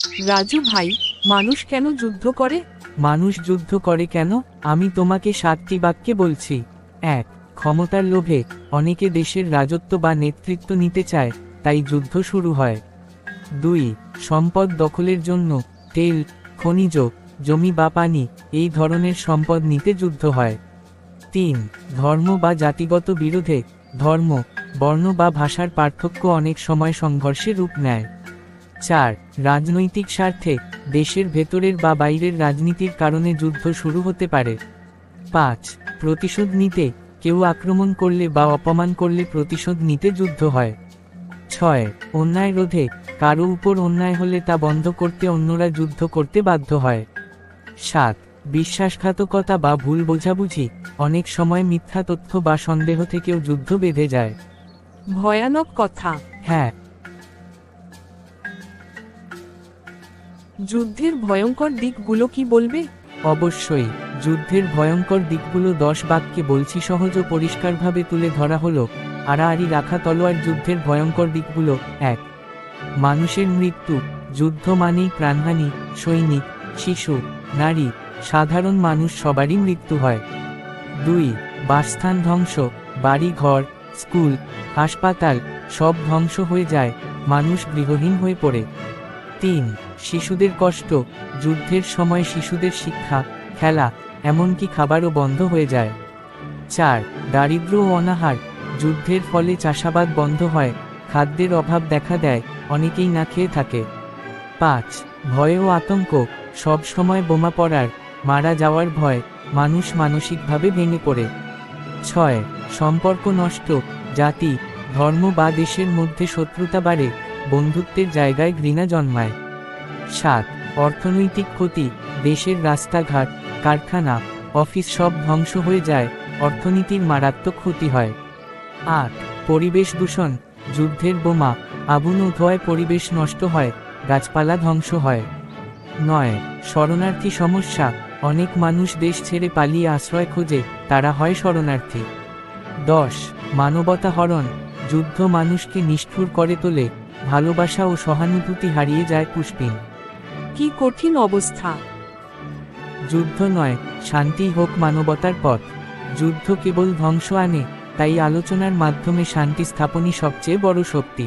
রাজু ভাই, মানুষ কেন যুদ্ধ করে? মানুষ যুদ্ধ করে কেন? আমি তোমাকে 7টি বাক্যে বলছি। 1. ক্ষমতার লোভে, অনেকে দেশের রাজত্ব বা নেতৃত্ব নিতে চায়, তাই যুদ্ধ শুরু হয়। 2. সম্পদ দখলের জন্য, তেল, খনিজ, জমি বা পানি, এই ধরনের সম্পদ নিতে যুদ্ধ হয়। 3. ধর্ম বা জাতিগত বিরোধে, ধর্ম, বর্ণ বা ভাষার পার্থক্য অনেক সময় সংঘর্ষে রূপ নেয়। 4. রাজনৈতিক স্বার্থে, দেশের ভেতরের বা বাইরের রাজনীতির কারণে যুদ্ধ শুরু হতে পারে। 5. প্রতিশোধ নিতে, কেউ আক্রমণ করলে বা অপমান করলে প্রতিশোধ নিতে যুদ্ধ হয়। 6. অন্যায় রোধে, কারো উপর অন্যায় হলে তা বন্ধ করতে অন্যরা যুদ্ধ করতে বাধ্য হয়। 7. বিশ্বাসঘাতকতা বা ভুল বোঝাবুঝি, অনেক সময় মিথ্যা তথ্য বা সন্দেহ থেকেও যুদ্ধ বেঁধে যায়। ভয়ানক কথা। হ্যাঁ। যুদ্ধের ভয়ঙ্কর দিকগুলো কি বলবে? অবশ্যই, যুদ্ধের ভয়ঙ্কর দিকগুলো 10 বাক্যে বলছি, সহজ ও পরিষ্কারভাবে তুলে ধরা হলো। আড়াআড়ি রাখা তলোয়ার। যুদ্ধের ভয়ঙ্কর দিকগুলো। 1. মানুষের মৃত্যু, যুদ্ধ মানেই প্রাণহানি, সৈনিক, শিশু, নারী, সাধারণ মানুষ সবারই মৃত্যু হয়। 2. বাসস্থান ধ্বংস, বাড়ি ঘর, স্কুল, হাসপাতাল, সব ধ্বংস হয়ে যায়, মানুষ গৃহহীন হয়ে পড়ে। 3. শিশুদের কষ্ট, যুদ্ধের সময় শিশুদের শিক্ষা, খেলা, এমনকি খাবারও বন্ধ হয়ে যায়। 4. দারিদ্র্য ও অনাহার, যুদ্ধের ফলে চাষাবাদ বন্ধ হয়, খাদ্যের অভাব দেখা দেয়, অনেকেই না খেয়ে থাকে। 5. ভয় ও আতঙ্ক, সব সময় বোমা পড়ার, মারা যাওয়ার ভয়, মানুষ মানসিকভাবে ভেঙে পড়ে। 6. সম্পর্ক নষ্ট, জাতি, ধর্ম বা দেশের মধ্যে শত্রুতা বাড়ে, বন্ধুত্বের জায়গায় ঘৃণা জন্মায়। 7. অর্থনৈতিক ক্ষতি, দেশের রাস্তাঘাট, কারখানা, অফিস সব ধ্বংস হয়ে যায়, অর্থনীতির মারাত্মক ক্ষতি হয়। 8. পরিবেশ দূষণ, যুদ্ধের বোমা, আগুন ও ধোঁয়ায় পরিবেশ নষ্ট হয়, গাছপালা ধ্বংস হয়। 9. শরণার্থী সমস্যা, অনেক মানুষ দেশ ছেড়ে পালিয়ে আশ্রয় খোঁজে, তারা হয় শরণার্থী। 10. মানবতা হরণ, যুদ্ধ মানুষকে নিষ্ঠুর করে তোলে, ভালোবাসা ও সহানুভূতি হারিয়ে যায় পুষ্পিন। কি কঠিন অবস্থা! যুদ্ধ নয়, শান্তি হোক মানবতার পথ। যুদ্ধ কেবল ধ্বংস আনে, তাই আলোচনার মাধ্যমে শান্তি স্থাপনই সবচেয়ে বড় শক্তি।